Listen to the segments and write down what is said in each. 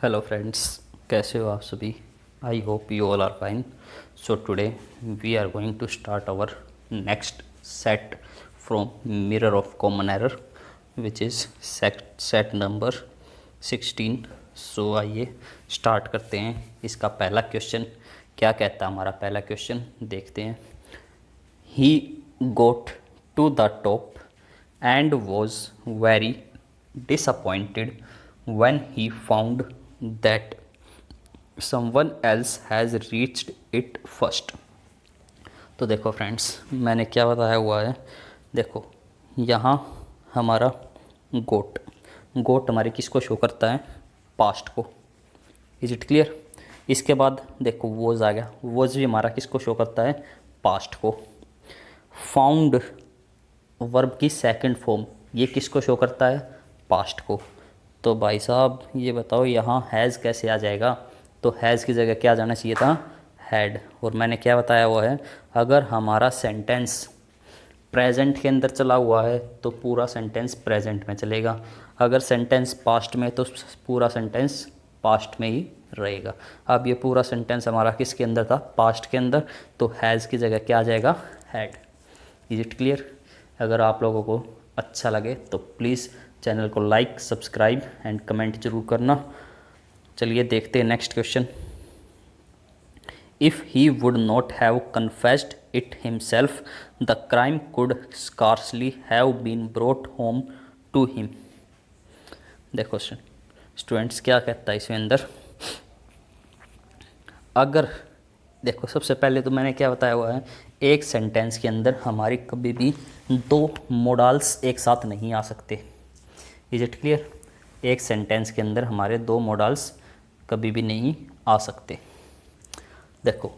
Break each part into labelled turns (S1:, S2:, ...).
S1: Hello friends, कैसे हो आप सभी। I hope you all are fine. So today we are going to start our next set from mirror of common error which is set number 16। सो आइए start करते हैं। इसका पहला क्वेश्चन क्या कहता है, हमारा पहला क्वेश्चन देखते हैं। He got to the top and was very disappointed when he found that someone else has reached it first। तो देखो फ्रेंड्स, मैंने क्या बताया हुआ है। देखो यहाँ हमारा गोट गोट हमारे किसको शो करता है, पास्ट को। Is it clear. इसके बाद देखो वोज आ गया, वोज भी हमारा किसको शो करता है, पास्ट को। फाउंड वर्ब की सेकंड फॉर्म, ये किसको शो करता है, पास्ट को। तो भाई साहब ये बताओ यहाँ हैज़ कैसे आ जाएगा। तो हैज़ की जगह क्या जाना चाहिए था, हैड। और मैंने क्या बताया हुआ है, अगर हमारा सेंटेंस प्रेजेंट के अंदर चला हुआ है तो पूरा सेंटेंस प्रेजेंट में चलेगा। अगर सेंटेंस पास्ट में तो पूरा सेंटेंस पास्ट में ही रहेगा। अब ये पूरा सेंटेंस हमारा किसके अंदर था, पास्ट के अंदर। तो हैज़ की जगह क्या आ जाएगा, हैड। Is it clear. अगर आप लोगों को अच्छा लगे तो प्लीज़ चैनल को लाइक, सब्सक्राइब एंड कमेंट जरूर करना। चलिए देखते हैं next question. If he would not have confessed it himself the crime could scarcely have been brought home to him. देखो स्टूडेंट्स क्या कहता है इसमें अंदर। अगर देखो सबसे पहले तो मैंने क्या बताया हुआ है, एक सेंटेंस के अंदर हमारी कभी भी दो मोडाल्स एक साथ नहीं आ सकते। Is it clear. एक सेंटेंस के अंदर हमारे दो मोडाल्स कभी भी नहीं आ सकते। देखो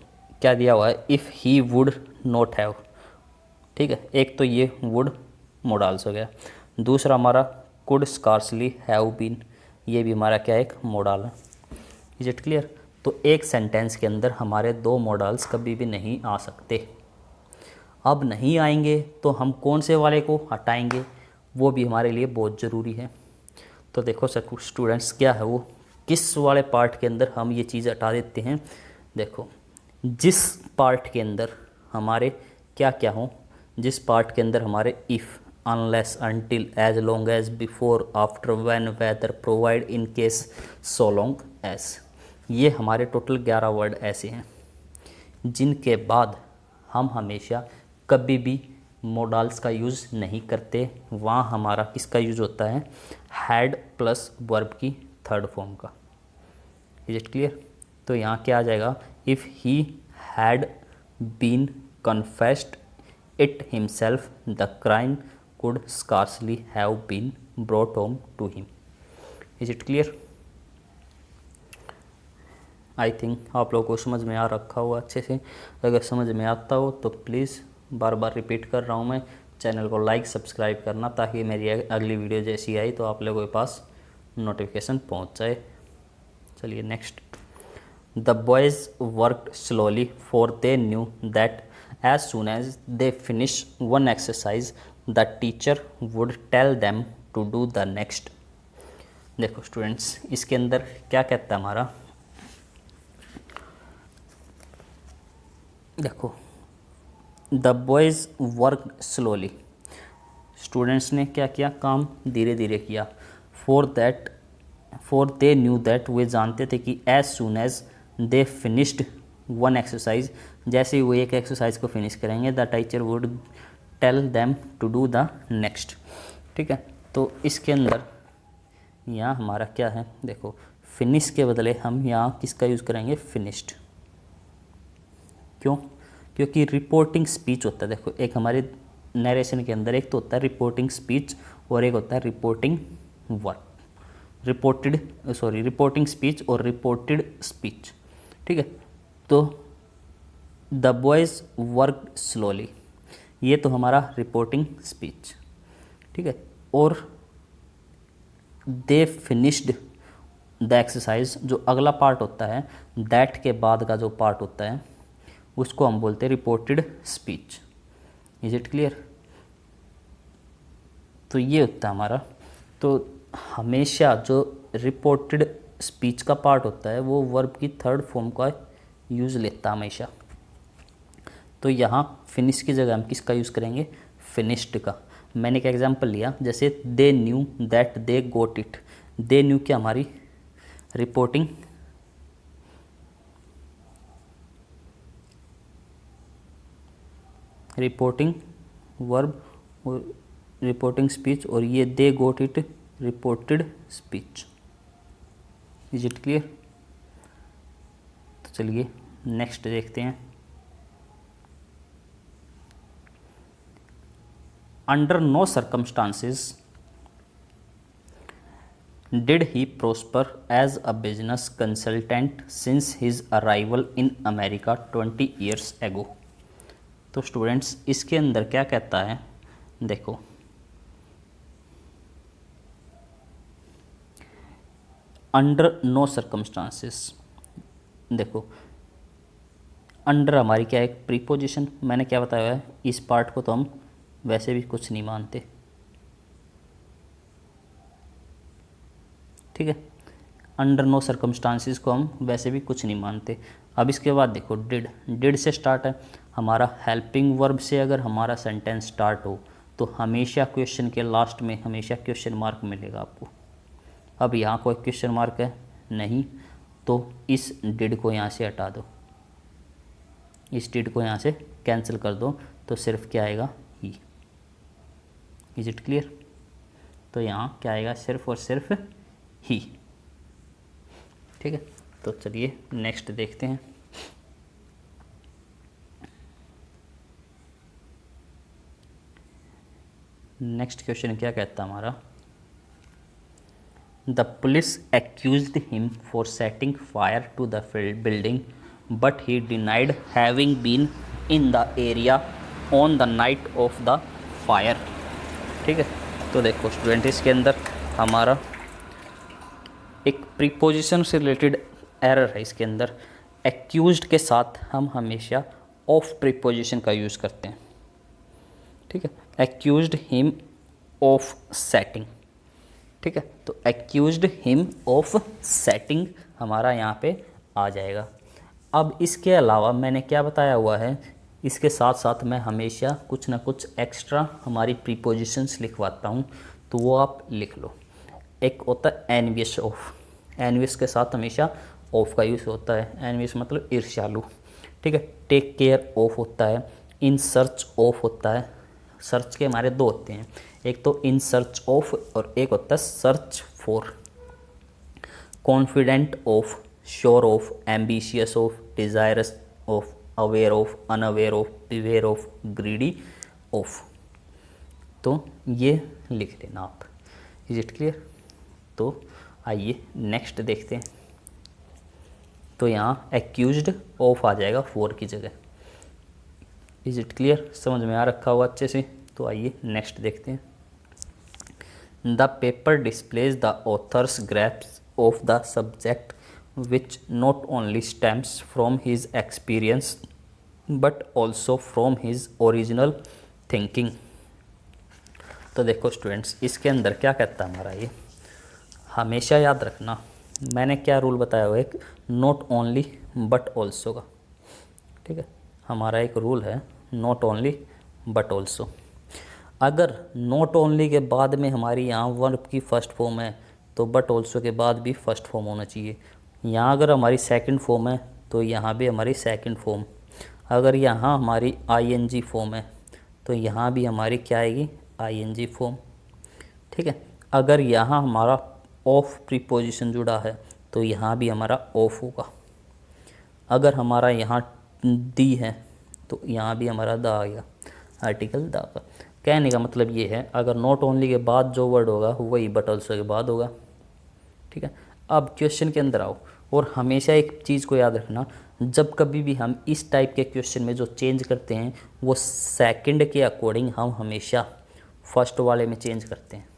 S1: क्या दिया हुआ है, if he would not have, ठीक है। एक तो ये वुड मोडाल्स हो गया, दूसरा हमारा कुड स्कार्सली हैव बीन, ये भी हमारा क्या एक मोडाल है। Is it clear. तो एक सेंटेंस के अंदर हमारे दो मॉडल्स कभी भी नहीं आ सकते। अब नहीं आएंगे तो हम कौन से वाले को हटाएंगे, वो भी हमारे लिए बहुत ज़रूरी है। तो देखो स्टूडेंट्स क्या है वो, किस वाले पार्ट के अंदर हम ये चीज़ हटा देते हैं। देखो जिस पार्ट के अंदर हमारे क्या क्या हो, जिस पार्ट के अंदर हमारे if, unless, until, as long as, before, after, when, whether, provide, in case, so long as, ये हमारे टोटल 11 वर्ड ऐसे हैं जिनके बाद हम हमेशा कभी भी मोडाल्स का यूज़ नहीं करते। वहाँ हमारा किसका यूज़ होता है, हैड प्लस वर्ब की थर्ड फॉर्म का। Is it clear. तो यहाँ क्या आ जाएगा, if he had been confessed it himself the crime could scarcely have been brought home to him. Is it clear. I think आप लोगों को समझ में आ रखा हुआ अच्छे से। अगर समझ में आता हो तो प्लीज़, बार बार रिपीट कर रहा हूँ मैं, चैनल को लाइक, सब्सक्राइब करना ताकि मेरी अगली वीडियो जैसी आई तो आप लोगों के पास नोटिफिकेशन पहुँच जाए। चलिए next. The boys worked slowly for they knew that as soon as they finish one exercise the teacher would tell them to do the next. देखो स्टूडेंट्स इसके अंदर क्या कहता है हमारा, देखो the boys work slowly, students ने क्या किया, काम धीरे धीरे किया। फॉर दे न्यू दैट, वे जानते थे कि as soon as they finished one exercise, जैसे ही वो एक एक्सरसाइज को फिनिश करेंगे the teacher would tell them to do the next. ठीक है। तो इसके अंदर यहाँ हमारा क्या है, देखो फिनिश के बदले हम यहाँ किसका यूज़ करेंगे, फिनिश्ड। क्यों, क्योंकि रिपोर्टिंग स्पीच होता है। देखो एक हमारे नरेशन के अंदर एक तो होता है रिपोर्टिंग स्पीच और एक होता है रिपोर्टिंग वर्क, रिपोर्टिंग स्पीच और रिपोर्टेड स्पीच। ठीक है। तो द बॉयज़ वर्क स्लोली, ये तो हमारा रिपोर्टिंग स्पीच, ठीक है। और दे फिनिश्ड द एक्सरसाइज, जो अगला पार्ट होता है दैट के बाद का जो पार्ट होता है उसको हम बोलते हैं reported speech. Is it clear. तो ये होता है हमारा। तो हमेशा जो रिपोर्टेड स्पीच का पार्ट होता है वो वर्ब की थर्ड फॉर्म का यूज़ लेता है हमेशा। तो यहाँ फिनिश की जगह हम किसका यूज़ करेंगे, फिनिश्ड का। मैंने एक एग्जांपल लिया, जैसे they knew that they got it. They knew क्या, हमारी रिपोर्टिंग वर्ब और रिपोर्टिंग स्पीच, और ये they got it reported speech. Is it clear? तो चलिए नेक्स्ट देखते हैं। Under no circumstances did he prosper as a business consultant since his arrival in America 20 years ago. तो स्टूडेंट्स इसके अंदर क्या कहता है, देखो अंडर नो सर्कमस्टांसेस, देखो अंडर हमारी क्या है, एक प्रीपोजिशन। मैंने क्या बताया है, इस पार्ट को तो हम वैसे भी कुछ नहीं मानते, ठीक है। अंडर नो सर्कमस्टांसेस को हम वैसे भी कुछ नहीं मानते। अब इसके बाद देखो डिड से स्टार्ट है हमारा। हेल्पिंग वर्ब से अगर हमारा सेंटेंस स्टार्ट हो तो हमेशा क्वेश्चन के लास्ट में हमेशा क्वेश्चन मार्क मिलेगा आपको। अब यहाँ कोई क्वेश्चन मार्क है नहीं, तो इस डिड को यहाँ से हटा दो, इस डिड को यहाँ से कैंसिल कर दो, तो सिर्फ क्या आएगा, ही। Is it clear? तो यहाँ क्या आएगा, सिर्फ और सिर्फ ही, ठीक है। तो चलिए नेक्स्ट देखते हैं। नेक्स्ट क्वेश्चन क्या कहता है हमारा, the police accused him for setting fire to the building but he denied having been in the area on the night of the fire, ठीक है। तो देखो स्टूडेंट इसके अंदर हमारा एक प्रीपोजिशन से रिलेटेड एरर है। इसके अंदर एक्यूज्ड के साथ हम हमेशा ऑफ प्रीपोजिशन का यूज़ करते हैं, ठीक है। एक्यूज्ड हिम ऑफ सेटिंग, ठीक है। तो एक्यूज्ड हिम ऑफ सेटिंग हमारा यहाँ पे आ जाएगा। अब इसके अलावा मैंने क्या बताया हुआ है, इसके साथ साथ मैं हमेशा कुछ ना कुछ एक्स्ट्रा हमारी प्रीपोजिशंस लिखवाता हूँ, तो वो आप लिख लो। एक होता है एनवियस ऑफ, एनवियस के साथ हमेशा ऑफ का यूज़ होता है। एनवियस मतलब ईर्ष्यालु, ठीक है। टेक केयर ऑफ होता है, इन सर्च ऑफ होता है। सर्च के हमारे दो होते हैं, एक तो इन सर्च ऑफ और एक होता है search for. Confident of, sure of, ambitious of, desirous of, aware of, unaware of, beware of, greedy of. तो ये लिख लेना आप। Is it clear? तो आइए नेक्स्ट देखते हैं। तो यहाँ एक्यूज्ड ऑफ आ जाएगा फॉर की जगह। Is it clear? समझ में आ रखा हुआ अच्छे से? तो आइए नेक्स्ट देखते हैं। The paper displays the author's grasps of the subject which not only stems from his experience but also from his original thinking. तो देखो स्टूडेंट्स इसके अंदर क्या कहता है हमारा, ये हमेशा याद रखना, मैंने क्या रूल बताया हुआ है, एक नॉट ओनली बट ऑल्सो का, ठीक है। हमारा एक रूल है नॉट ओनली बट ऑल्सो। अगर नॉट ओनली के बाद में हमारी यहाँ वर्ब की फर्स्ट फॉर्म है तो बट ऑल्सो के बाद भी फर्स्ट फॉर्म होना चाहिए। यहाँ अगर हमारी सेकंड फॉर्म है तो यहाँ भी हमारी सेकंड फॉर्म। अगर यहाँ हमारी आईएनजी फॉर्म है तो यहाँ भी हमारी क्या आएगी, आईएनजी फॉर्म, ठीक है। अगर यहाँ हमारा ऑफ प्रीपोजिशन जुड़ा है तो यहाँ भी हमारा ऑफ होगा। अगर हमारा यहाँ दी है तो यहाँ भी हमारा द आ गया, आर्टिकल द का। कहने का मतलब ये है, अगर नॉट ओनली के बाद जो वर्ड होगा वही बट ऑल्सो के बाद होगा, ठीक है। अब क्वेश्चन के अंदर आओ, और हमेशा एक चीज़ को याद रखना, जब कभी भी हम इस टाइप के क्वेश्चन में जो चेंज करते हैं वो सेकंड के अकॉर्डिंग हम हमेशा फर्स्ट वाले में चेंज करते हैं,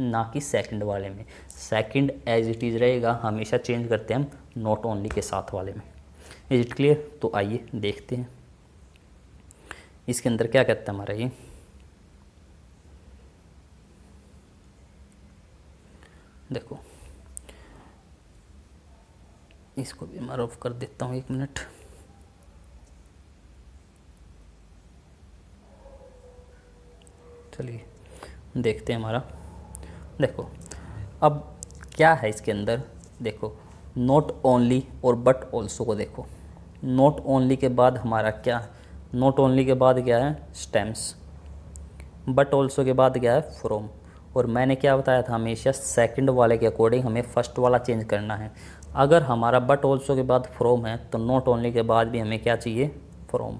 S1: ना कि सेकंड वाले में। सेकंड एज इट इज़ रहेगा, हमेशा चेंज करते हैं हम नॉट ओनली के साथ वाले में। Is it clear? तो आइए देखते हैं इसके अंदर क्या कहता है हमारा ये। देखो इसको भी मैं ऑफ कर देता हूँ, 1 मिनट। चलिए देखते हैं हमारा। देखो अब क्या है इसके अंदर, देखो नॉट ओनली और बट ऑल्सो को देखो। नॉट ओनली के बाद हमारा क्या, नॉट ओनली के बाद क्या है स्टेम्स, बट ऑल्सो के बाद क्या है फ्रॉम। और मैंने क्या बताया था, हमेशा सेकंड वाले के अकॉर्डिंग हमें फर्स्ट वाला चेंज करना है। अगर हमारा बट ऑल्सो के बाद फ्रॉम है तो नॉट ओनली के बाद भी हमें क्या चाहिए, फ्रॉम।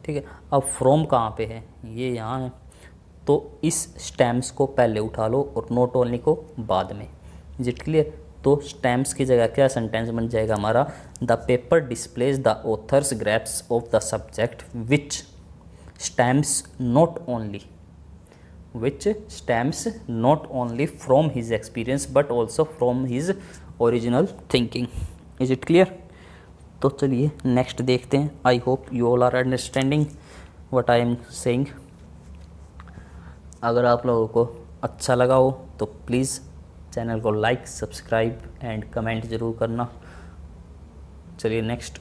S1: ठीक है, अब फ्रॉम कहाँ पे है, ये यहाँ है, तो इस स्टेम्स को पहले उठा लो और नॉट ओनली को बाद में। Is it clear? तो स्टेम्स की जगह क्या सेंटेंस बन जाएगा हमारा, the paper displays the author's grasps of the subject which stems not only, which stems not only from his experience but also from his original thinking. Is it clear? तो चलिए next देखते हैं। I hope you all are understanding what I am saying. अगर आप लोगों को अच्छा लगा हो तो प्लीज़ चैनल को लाइक, सब्सक्राइब एंड कमेंट ज़रूर करना। चलिए next.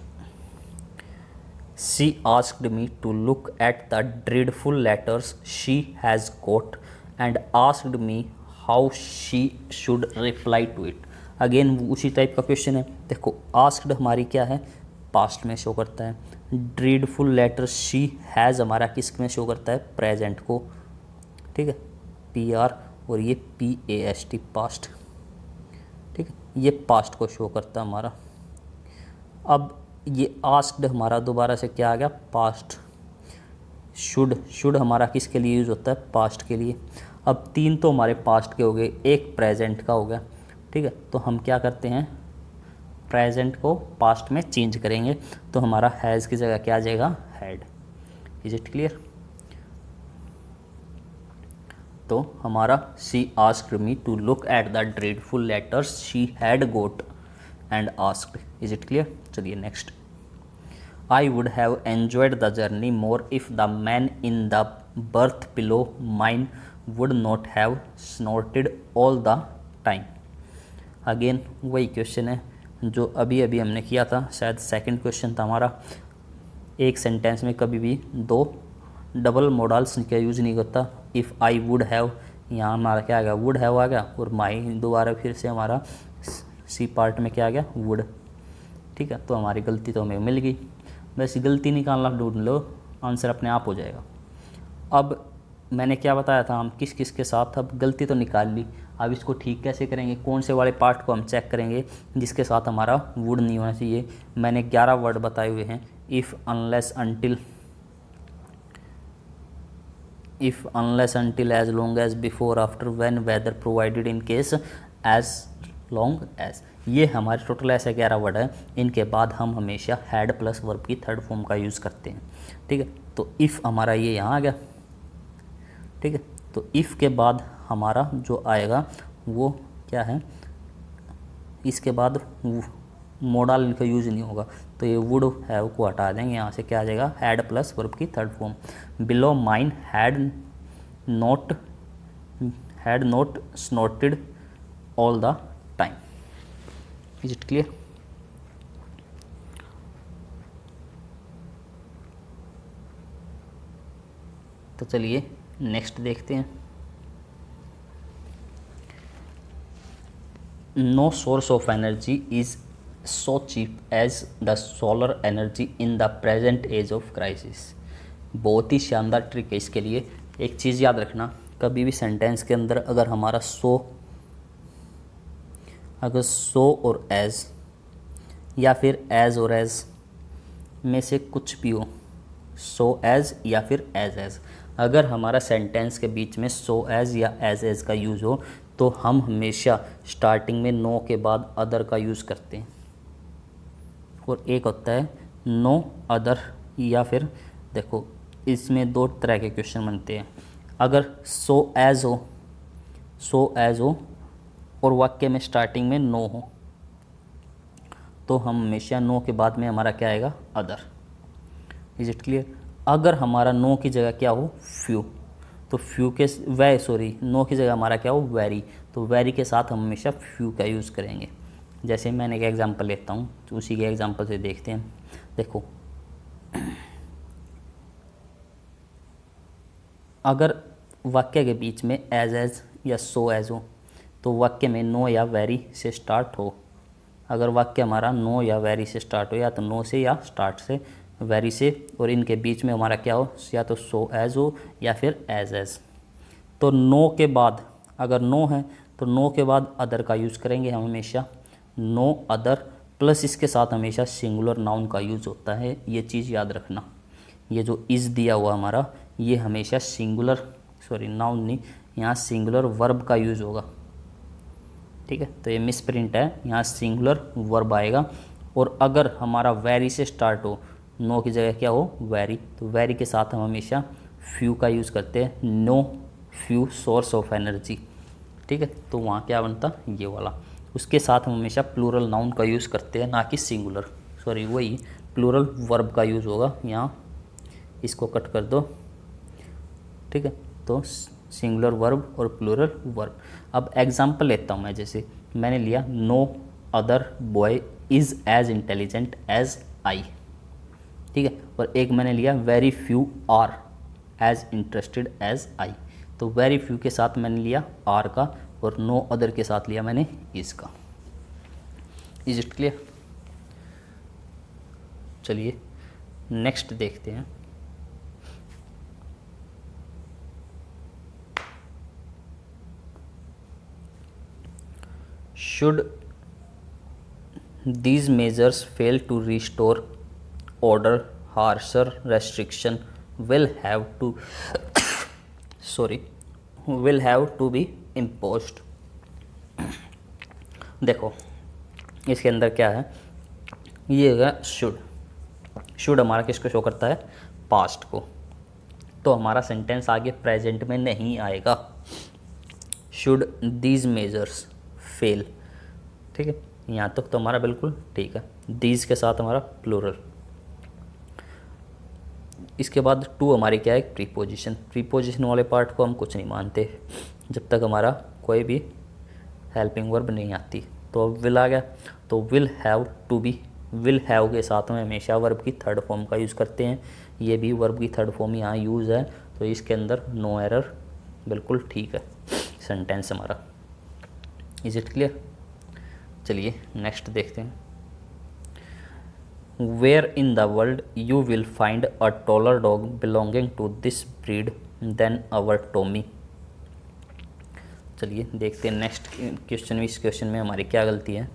S1: She asked me to look at the dreadful letters she has got and asked me how she should reply to it. Again उसी टाइप का क्वेश्चन है। देखो asked हमारी क्या है, पास्ट में शो करता है। ड्रीडफुल लेटर शी हैज़ हमारा किस में शो करता है, प्रेजेंट को। ठीक है, PR और ये PAST पास्ट। ठीक है, ये पास्ट को शो करता है हमारा। अब ये आस्क्ड हमारा दोबारा से क्या आ गया, पास्ट। शुड हमारा किसके लिए यूज़ होता है, पास्ट के लिए। अब 3 तो हमारे पास्ट के हो गए, एक प्रेजेंट का हो गया। ठीक है, तो हम क्या करते हैं, प्रेजेंट को पास्ट में चेंज करेंगे, तो हमारा हैज़ की जगह क्या आ जाएगा, हैड। Is it clear? तो हमारा she asked me to look at the dreadful letters she had got and asked. Is it clear? चलिए next. I would have enjoyed the journey more if the man in the berth below mine would not have snorted all the time. Again वही question है जो अभी अभी हमने किया था, शायद सेकंड क्वेश्चन था हमारा। एक सेंटेंस में कभी भी 2 डबल मोडल्स का यूज़ नहीं करता। इफ़ आई वुड हैव, यहाँ हमारा क्या आ गया, वुड हैव आ गया, और माई दोबारा फिर से हमारा सी पार्ट में क्या आ गया, वुड। ठीक है, तो हमारी गलती तो हमें मिल गई। वैसे गलती निकालना ढूंढ लो, आंसर अपने आप हो जाएगा। अब मैंने क्या बताया था, हम किस किस के साथ, अब गलती तो निकाल ली, अब इसको ठीक कैसे करेंगे, कौन से वाले पार्ट को हम चेक करेंगे जिसके साथ हमारा वुड नहीं होना चाहिए। मैंने 11 वर्ड बताए हुए हैं। If unless until, if unless until, as long as, before after, when, whether, provided, in case, as long as. ये हमारे टोटल ऐसे 11 वर्ड है। इनके बाद हम हमेशा हैड प्लस वर्ब की थर्ड फॉर्म का यूज़ करते हैं। ठीक है, तो इफ़ हमारा ये यहाँ आ गया। ठीक है, तो इफ़ के बाद हमारा जो आएगा वो क्या है, इसके बाद मोडल का यूज़ नहीं होगा, तो ये वुड हैव को हटा देंगे, यहाँ से क्या आ जाएगा, हैड प्लस वर्ब की third form. Below mine had not snotted all the time. Is it clear? तो चलिए नेक्स्ट देखते हैं। No source of energy is so cheap as the solar energy in the present age of crisis. बहुत ही शानदार trick है इसके लिए। एक चीज़ याद रखना, कभी भी सेंटेंस के अंदर अगर हमारा अगर सो और एज या फिर एज और एज में से कुछ भी हो, सो एज या फिर एज, अगर हमारा सेंटेंस के बीच में सो एज या एज का यूज़ हो तो हम हमेशा स्टार्टिंग में नो के बाद अदर का यूज़ करते हैं। और एक होता है नो अदर, या फिर देखो इसमें 2 तरह के क्वेश्चन बनते हैं। अगर सो एज हो और वाक्य में स्टार्टिंग में नो हो तो हम हमेशा नो के बाद में हमारा क्या आएगा, अदर। Is it clear? अगर हमारा नो की जगह क्या हो, फ्यू, तो फ्यू के नो की जगह हमारा क्या हो, वेरी, तो वेरी के साथ हम हमेशा फ्यू का यूज़ करेंगे। जैसे मैंने एक एग्जांपल लेता हूँ, तो उसी के एग्जांपल से देखते हैं। देखो, अगर वाक्य के बीच में एज या सो एज हो तो वाक्य में नो या वेरी से स्टार्ट हो। अगर वाक्य हमारा नो या वेरी से स्टार्ट हो, या तो नो से या स्टार्ट से वेरी से, और इनके बीच में हमारा क्या हो, या तो सो एज हो या फिर एज। तो नो के बाद, अगर नो है तो नो के बाद अदर का यूज़ करेंगे हम हमेशा, नो अदर, प्लस इसके साथ हमेशा सिंगुलर नाउन का यूज़ होता है। ये चीज़ याद रखना, ये जो इज़ दिया हुआ हमारा, ये हमेशा सिंगुलर, सॉरी नाउन नहीं, यहाँ सिंगुलर वर्ब का यूज़ होगा। ठीक है, तो ये मिस प्रिंट है, यहाँ सिंगुलर वर्ब आएगा। और अगर हमारा वेरी से स्टार्ट हो, नो की जगह क्या हो, वेरी, तो वेरी के साथ हम हमेशा फ्यू का यूज़ करते हैं, know few source of energy. ठीक है, तो वहाँ क्या बनता, ये वाला। उसके साथ हम हमेशा प्लूरल नाउन का यूज़ करते हैं, ना कि सिंगुलर, सॉरी वही प्लूरल वर्ब का यूज़ होगा। यहाँ इसको कट कर दो। ठीक है, तो सिंगुलर वर्ब और प्लूरल वर्ब। अब एग्जांपल लेता हूँ मैं, जैसे मैंने लिया no other boy is as intelligent as I. ठीक है, और एक मैंने लिया very few are as interested as I. तो वेरी फ्यू के साथ मैंने लिया आर का, और नो अदर के साथ लिया मैंने इज़ का। Is it clear? चलिए नेक्स्ट देखते हैं। Should these measures fail to restore order, harsher restriction will have to be imposed। देखो इसके अंदर क्या है, ये है शुड हमारा किसको शो करता है, पास्ट को। तो हमारा सेंटेंस आगे प्रेजेंट में नहीं आएगा। शुड दीज मेजर्स फेल, ठीक है, यहाँ तक तो हमारा बिल्कुल ठीक है। दीज के साथ हमारा प्लूरल। इसके बाद टू हमारी क्या है, प्रीपोजिशन। प्रीपोजिशन वाले पार्ट को हम कुछ नहीं मानते जब तक हमारा कोई भी हेल्पिंग वर्ब नहीं आती। तो अब विल आ गया, तो will have to be, will have के साथ में हमेशा वर्ब की थर्ड फॉर्म का यूज़ करते हैं। ये भी वर्ब की थर्ड फॉर्म यहाँ यूज़ है, तो इसके अंदर नो एरर, बिल्कुल ठीक है सेंटेंस हमारा। Is it clear? चलिए नेक्स्ट देखते हैं। Where in the world you will find a taller dog belonging to this breed than our Tommy. चलिए देखते हैं नेक्स्ट क्वेश्चन। इस क्वेश्चन में हमारी क्या गलती है,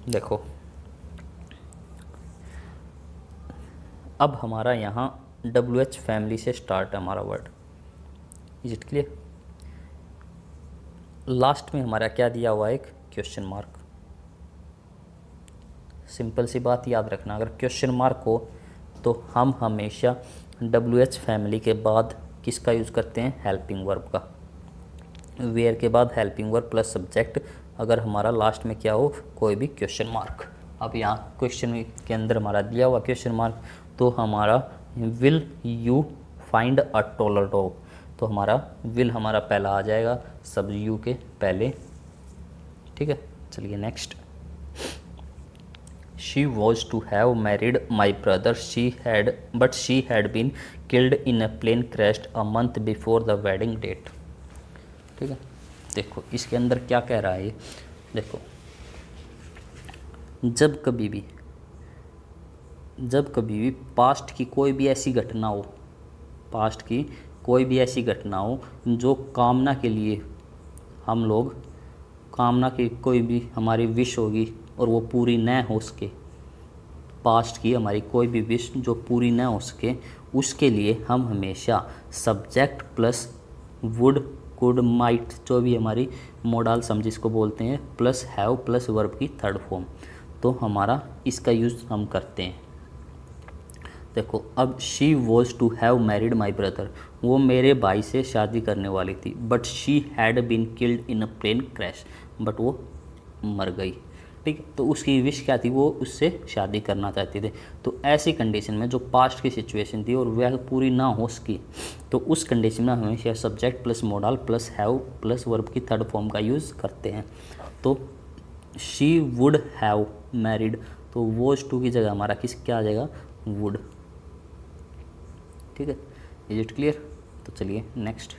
S1: देखो अब हमारा यहाँ WH फैमिली से स्टार्ट है हमारा word. Is it clear? Last में हमारा क्या दिया हुआ है, एक क्वेश्चन मार्क। सिंपल सी बात याद रखना, अगर क्वेश्चन मार्क हो तो हम हमेशा WH फैमिली के बाद किसका यूज़ करते हैं, हेल्पिंग वर्ब का। वेयर के बाद हेल्पिंग वर्ब प्लस सब्जेक्ट, अगर हमारा लास्ट में क्या हो, कोई भी क्वेश्चन मार्क। अब यहाँ क्वेश्चन के अंदर हमारा दिया हुआ क्वेश्चन मार्क, तो हमारा will you find a taller dog, तो हमारा विल हमारा पहला आ जाएगा सब यू के पहले। ठीक है, चलिए next. She was to have married my brother but she had been killed in a plane crash a month before the wedding date. ठीक है, देखो इसके अंदर क्या कह रहा है ये, देखो जब कभी भी पास्ट की कोई भी ऐसी घटना हो, पास्ट की कोई भी ऐसी घटना हो जो कामना के लिए हम लोग, कामना की कोई भी हमारी विश होगी और वो पूरी न हो सके, पास्ट की हमारी कोई भी विश जो पूरी न हो सके, उसके लिए हम हमेशा subject plus would, could, might, जो भी हमारी मोडाल सम जिसको बोलते हैं, प्लस हैव प्लस वर्ब की थर्ड फॉर्म, तो हमारा इसका यूज़ हम करते हैं। देखो अब she was to have married my brother, वो मेरे भाई से शादी करने वाली थी, but she had been killed in a plane crash, but वो मर गई। ठीक, तो उसकी विश क्या थी, वो उससे शादी करना चाहते थे। तो ऐसी कंडीशन में जो पास्ट की सिचुएशन थी और वह पूरी ना हो सकी, तो उस कंडीशन में हमेशा subject plus modal plus have plus verb की थर्ड फॉर्म का यूज़ करते हैं। तो शी वुड हैव मैरिड, तो वॉज टू की जगह हमारा क्या आ जाएगा, वुड। ठीक है, इज इट क्लियर। तो चलिए next.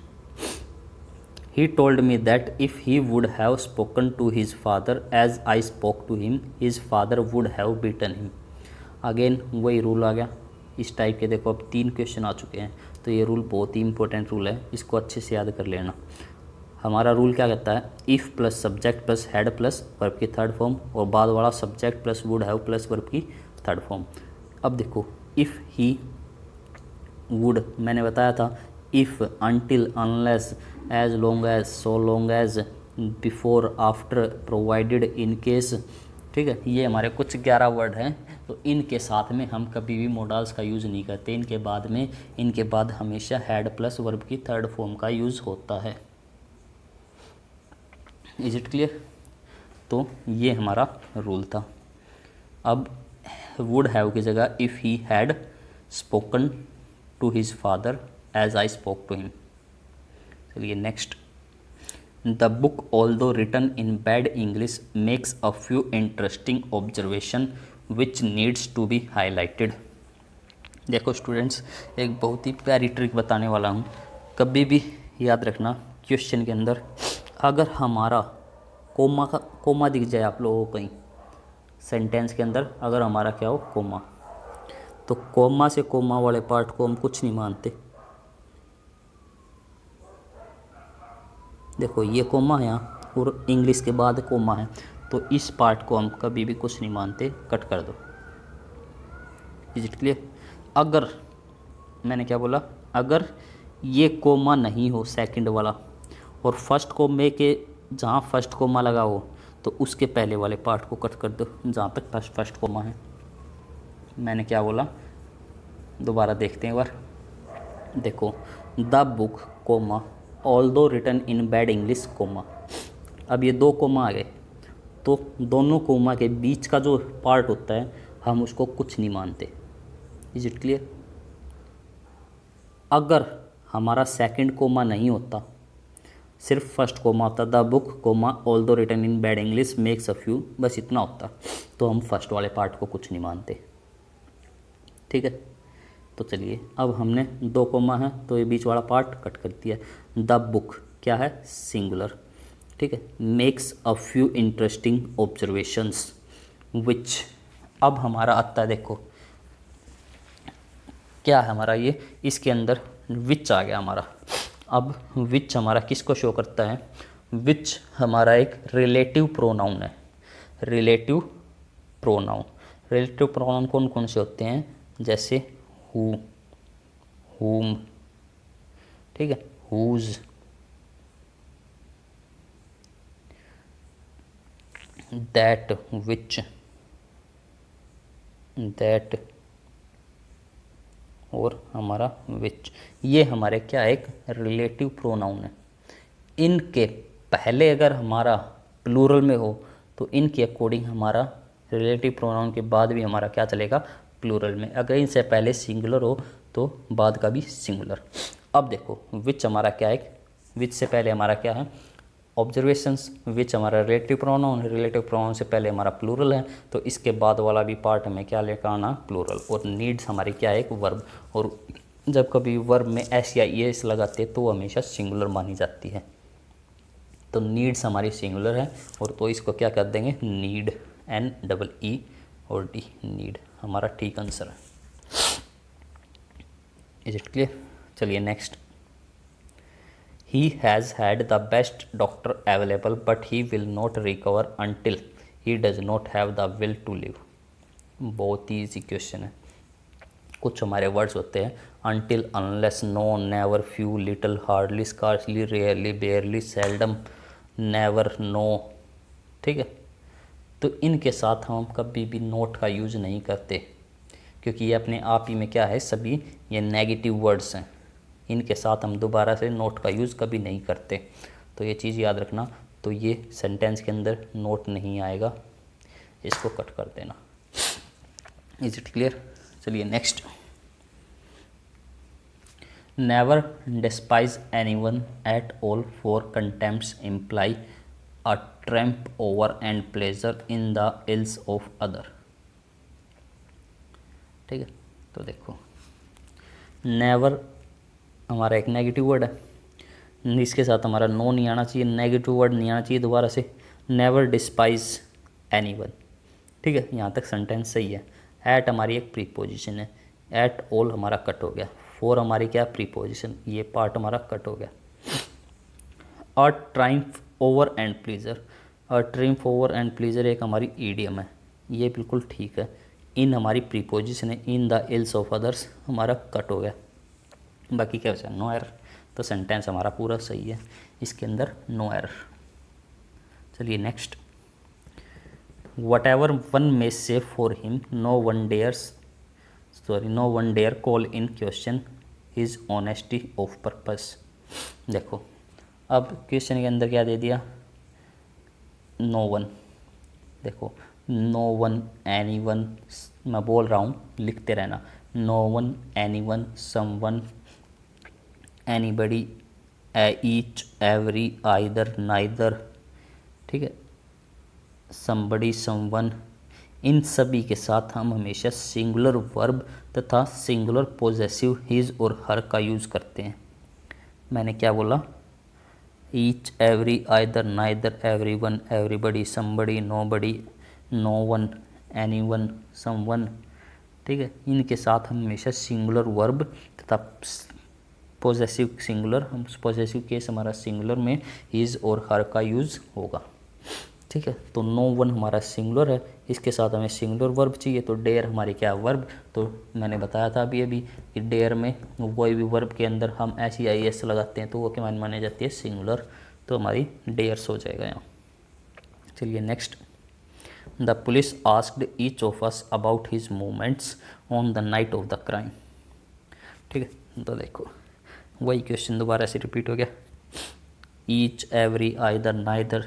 S1: He told me that if he would have spoken to his father as I spoke to him his father would have beaten him. Again वही रूल आ गया इस टाइप के। देखो अब 3 क्वेश्चन आ चुके हैं, तो ये रूल बहुत ही इंपॉर्टेंट रूल है, इसको अच्छे से याद कर लेना। हमारा रूल क्या कहता है, if plus subject plus had plus verb की थर्ड फॉर्म, और बाद वाला subject plus would have plus verb की थर्ड फॉर्म। अब देखो इफ़ ही वुड मैंने बताया था, if, until, unless, as long as, so long as, before, after, provided, in case. ठीक है, ये हमारे कुछ 11 वर्ड हैं। तो इनके साथ में हम कभी भी मोडाल्स का यूज़ नहीं करते, इनके बाद हमेशा हैड प्लस वर्ब की थर्ड फॉर्म का यूज़ होता है। Is it clear. तो ये हमारा रूल था। अब वुड हैव की जगह if he had spoken to his father as I spoke to him. चलिए next. The book although written in bad English makes a few interesting observation which needs to be highlighted. देखो students, एक बहुत ही प्यारी trick बताने वाला हूँ। कभी भी याद रखना, क्वेश्चन के अंदर अगर हमारा कोमा दिख जाए आप लोगों को कहीं सेंटेंस के अंदर, अगर हमारा क्या हो कोमा, तो कोमा से कोमा वाले पार्ट को हम कुछ नहीं मानते। देखो ये कोमा है यहाँ और इंग्लिश के बाद कोमा है, तो इस पार्ट को हम कभी भी कुछ नहीं मानते, कट कर दो। Is it clear. अगर मैंने क्या बोला, अगर ये कोमा नहीं हो सेकंड वाला, और फर्स्ट कोमे के जहाँ फर्स्ट कोमा लगा हो, तो उसके पहले वाले पार्ट को कट कर दो जहाँ तक फर्स्ट कोमा है। मैंने क्या बोला, दोबारा देखते हैं एक बार। देखो the book comma although written in bad English comma. अब ये 2 कोमा आ गए, तो दोनों कोमा के बीच का जो पार्ट होता है हम उसको कुछ नहीं मानते। Is it clear. अगर हमारा सेकंड कोमा नहीं होता, सिर्फ फर्स्ट कोमा होता, the book comma although written in bad English makes a few, बस इतना होता, तो हम फर्स्ट वाले पार्ट को कुछ नहीं मानते। ठीक है, तो चलिए अब हमने 2 कोमा है तो ये बीच वाला पार्ट कट कर दिया। द बुक क्या है, सिंगुलर। ठीक है, makes a few interesting observations which. अब हमारा आता है, देखो क्या है हमारा ये, इसके अंदर विच आ गया हमारा। अब विच हमारा किसको शो करता है, विच हमारा एक रिलेटिव प्रोनाउन है। रिलेटिव प्रोनाउन, रिलेटिव प्रोनाउन कौन कौन से होते हैं, जैसे हु, whom, ठीक है, whose, that, which, that और हमारा which। ये हमारे क्या एक रिलेटिव प्रोनाउन है। इनके पहले अगर हमारा प्लूरल में हो तो इनके अकॉर्डिंग हमारा रिलेटिव प्रोनाउन के बाद भी हमारा क्या चलेगा, प्लूरल में। अगर इनसे पहले सिंगुलर हो तो बाद का भी सिंगुलर। अब देखो विच हमारा क्या है, विच से पहले हमारा क्या है, ऑब्जर्वेशंस। विच हमारा रिलेटिव प्रोनाउन, रिलेटिव प्रोनाउन से पहले हमारा प्लूरल है, तो इसके बाद वाला भी पार्ट हमें क्या लेकर आना, प्लूरल। और नीड्स हमारी क्या है, एक वर्ब। और जब कभी वर्ब में एस या ई एस लगाते तो वो हमेशा सिंगुलर मानी जाती है। तो नीड्स हमारी सिंगुलर है, और तो इसको क्या कर देंगे, नीड, NEE और डी, नीड हमारा ठीक आंसर है। Is it clear. चलिए next. He has had the best doctor available but he will not recover until he does not have the will to live. बहुत ही ईजी क्वेश्चन है। कुछ हमारे वर्ड्स होते हैं, until, unless, no, never, few, little, hardly, scarcely, rarely, barely, seldom, never, no. ठीक है, तो इनके साथ हम कभी भी नोट का यूज़ नहीं करते, क्योंकि ये अपने आप ही में क्या है, सभी ये नेगेटिव वर्ड्स हैं। इनके साथ हम दोबारा से नोट का यूज़ कभी नहीं करते, तो ये चीज़ याद रखना। तो ये सेंटेंस के अंदर नोट नहीं आएगा, इसको कट कर देना। Is it clear. चलिए next. Never despise anyone at all for contempts imply a trump over and pleasure in the ills of other. ठीक है, तो देखो नेवर हमारा एक नेगेटिव वर्ड है, इसके साथ हमारा नो नहीं आना चाहिए, नेगेटिव वर्ड नहीं आना चाहिए दोबारा से। Never despise anyone. ठीक है, यहाँ तक सेंटेंस सही है। एट हमारी एक प्रीपोजिशन है, एट ऑल हमारा कट हो गया, फॉर हमारी क्या प्रीपोजिशन, ये पार्ट हमारा कट हो गया। A triumph over and pleasure, a triumph over and pleasure एक हमारी ईडियम है, ये बिल्कुल ठीक है। इन हमारी प्रीपोजिशन है, इन द इल्स ऑफ अदर्स हमारा कट हो गया। बाकी क्या बचा, नो एरर, तो सेंटेंस हमारा पूरा सही है, इसके अंदर नो एरर। चलिए next. Whatever one may say for him no one dare call in question his honesty of purpose. देखो अब क्वेश्चन के अंदर क्या दे दिया, नो वन। देखो नो वन, एनी वन, मैं बोल रहा हूँ लिखते रहना, no one, any one, some one, anybody, each, every, either, neither. ठीक है, समबडी, समवन, इन सभी के साथ हम हमेशा सिंगुलर वर्ब तथा सिंगुलर पोजेसिव हिज और हर का यूज़ करते हैं। मैंने क्या बोला, each, every, either, neither, every one, everybody, somebody, nobody, no one, any one, some one. ठीक है, इनके साथ हम हमेशा सिंगुलर वर्ब तथा पोजेसिव सिंगुलर, हम पोजेसिव केस हमारा सिंगुलर में हिज और हर का यूज़ होगा। ठीक है, तो नो वन हमारा सिंगुलर है, इसके साथ हमें सिंगुलर वर्ब चाहिए, तो डेयर हमारी क्या वर्ब। तो मैंने बताया था अभी कि डेयर में कोई भी वर्ब के अंदर हम SEIS लगाते हैं तो वो क्या मानी जाती है, सिंगुलर, तो हमारी डेयर्स हो जाएगा यहाँ। चलिए next. The police asked each of us about his movements on the night of the crime. ठीक है, तो देखो वही क्वेश्चन दोबारा से रिपीट हो गया, each, every, either, neither,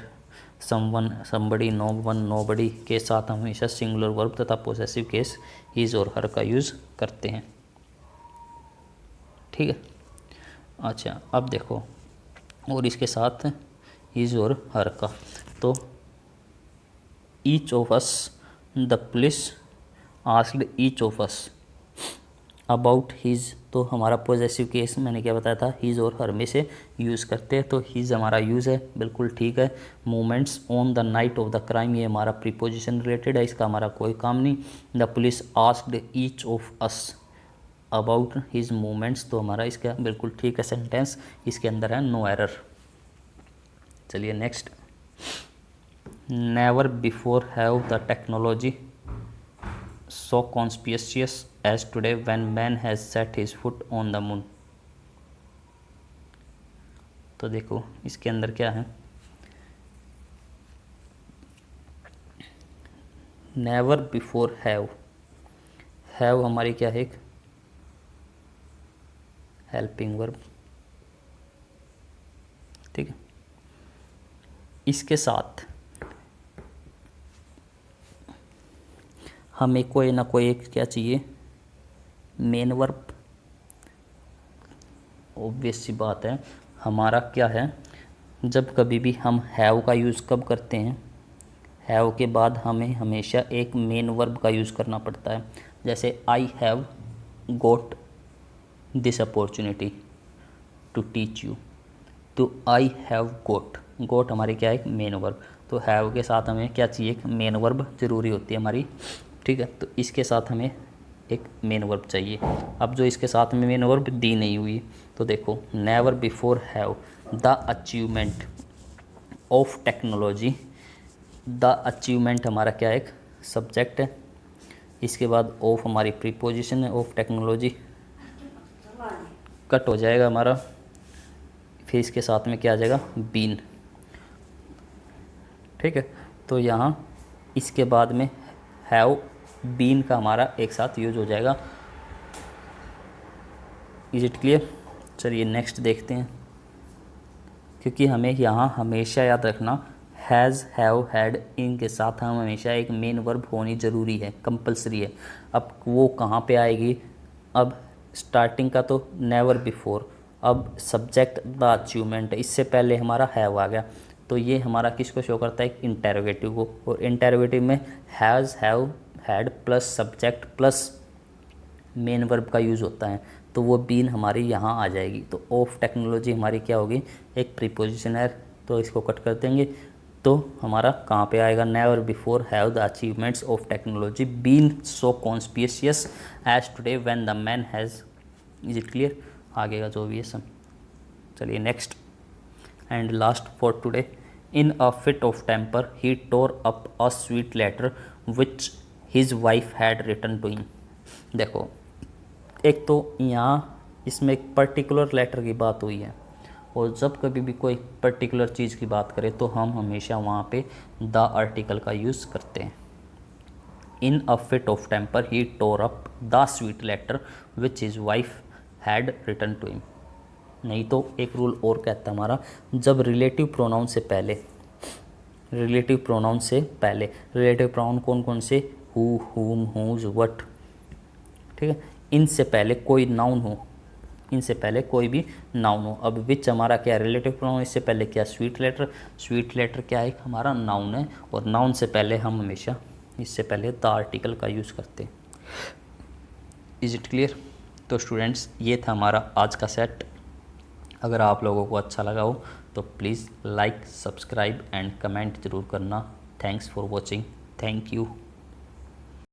S1: someone, somebody, no one, nobody के साथ हम हमेशा सिंगुलर वर्ब तथा पोसेसिव केस हिज और हर का यूज़ करते हैं। ठीक है, अच्छा अब देखो, और इसके साथ हिज और हर का, तो each of us, the police asked each of us about his, तो हमारा पॉजेसिव केस मैंने क्या बताया था, हिज और हर में से यूज़ करते हैं, तो हिज हमारा यूज़ है, बिल्कुल ठीक है। Movements on the night of the crime, ये हमारा प्रीपोजिशन रिलेटेड है, इसका हमारा कोई काम नहीं। The police asked each of us about his movements, तो हमारा इसका बिल्कुल ठीक है सेंटेंस, इसके अंदर है नो एरर। चलिए next. Never before have the technology so conspicuous as today when man has set his foot on the moon। तो देखो इसके अंदर क्या है, नेवर बिफोर हैव, हैव हमारी क्या है, एक हेल्पिंग वर्ब। ठीक है, इसके साथ हमें कोई ना कोई एक क्या चाहिए, मेन वर्ब। ऑब्वियस सी बात है, हमारा क्या है, जब कभी भी हम हैव का यूज़ कब करते हैं, हैव के बाद हमें हमेशा एक मेन वर्ब का यूज़ करना पड़ता है। जैसे I have got this opportunity to teach you, तो आई हैव गोट, गोट हमारी क्या है, मेन वर्ब, तो हैव के साथ हमें क्या चाहिए, एक मेन वर्ब ज़रूरी होती है हमारी। ठीक है, तो इसके साथ हमें एक मेन वर्ब चाहिए। अब जो इसके साथ में मेन वर्ब दी नहीं हुई, तो देखो never before have the achievement of technology, the achievement हमारा क्या है, एक सब्जेक्ट है, इसके बाद ऑफ हमारी प्रीपोजिशन है, ऑफ टेक्नोलॉजी कट हो जाएगा हमारा, फिर इसके साथ में क्या आ जाएगा, बीन। ठीक है, तो यहाँ इसके बाद में हैव बीन का हमारा एक साथ यूज हो जाएगा। Is it clear. चलिए नेक्स्ट देखते हैं, क्योंकि हमें यहाँ हमेशा याद रखना हैज़, हैव, हैड, इनके साथ हम हमेशा एक मेन वर्ब होनी ज़रूरी है, कंपलसरी है। अब वो कहाँ पे आएगी, अब स्टार्टिंग का तो नेवर बिफोर, अब सब्जेक्ट द अचीवमेंट, इससे पहले हमारा हैव आ गया, तो ये हमारा किसको शो करता है, इंटेरोगेटिव को। और इंटेरोगेटिव में has, have, had plus subject plus main verb का यूज़ होता है, तो वो बीन हमारी यहाँ आ जाएगी। तो ऑफ टेक्नोलॉजी हमारी क्या होगी, एक प्रीपोजिशन है, तो इसको कट कर देंगे। तो हमारा कहाँ पे आएगा, never before have the achievements of technology been so conspicuous as today when the man has. Is it clear, आगे का जो भी है सब। चलिए next and last for today. In a fit of temper he tore up a sweet letter which his wife had written to him. देखो, एक तो यहाँ इसमें एक पर्टिकुलर लेटर की बात हुई है, और जब कभी भी कोई पर्टिकुलर चीज़ की बात करें तो हम हमेशा वहाँ पे द आर्टिकल का यूज़ करते हैं। In a fit of temper he tore up the sweet letter which his wife had written to him. नहीं तो एक रूल और कहता है हमारा, जब रिलेटिव प्रोनाउन से पहले, रिलेटिव प्रोनाउन से पहले, रिलेटिव प्रोनाउन कौन कौन से, हु, हुम, हुज, व्हाट, ठीक है, इनसे पहले कोई नाउन हो, इनसे पहले कोई भी नाउन हो। अब विच हमारा क्या रिलेटिव प्रोनाउन, इससे पहले क्या स्वीट लेटर, स्वीट लेटर क्या है, हमारा नाउन है, और नाउन से पहले हम हमेशा इससे पहले द आर्टिकल का यूज़ करते हैं। Is it clear. तो स्टूडेंट्स, ये था हमारा आज का सेट। अगर आप लोगों को अच्छा लगा हो तो please like, subscribe and comment ज़रूर करना। Thanks for watching, thank you.